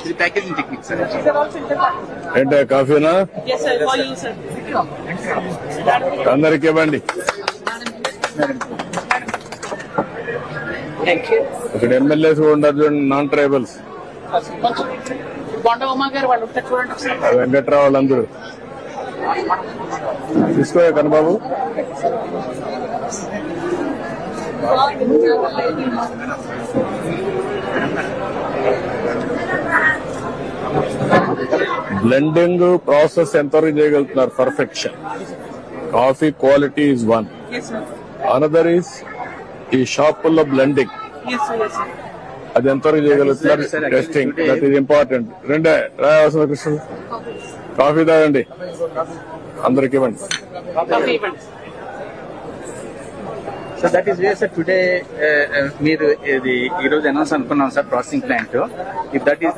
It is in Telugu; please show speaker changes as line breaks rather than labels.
ఇది ప్యాకేజింగ్ టెక్నిక్ సార్.
ఏంటే కాఫీనా? అందరికి ఇవ్వండి. ఇక్కడ ఎమ్మెల్యేస్ కూడా ఉంటారు చూడండి, నాన్ ట్రైబల్స్. వెంకట్రావు వాళ్ళందరూ తీసుకో కన్నబాబు. బ్లెండింగ్ ప్రాసెస్ ఎంతవరకు చేయగలుగుతున్నారు? Perfection. Coffee quality is one. Another is ఈ షాపుల్లో బ్లెండింగ్, అది ఎంతవరకు చేయగలుగుతున్నారు? Testing, that is important. రెండే రాయవలసిన కృష్ణ కాఫీ తాగండి, అందరికి ఇవ్వండి.
So that is way sir today మీరు ఇది ఈ రోజు అనౌన్స్ అనుకున్నాం sir processing plant. If that is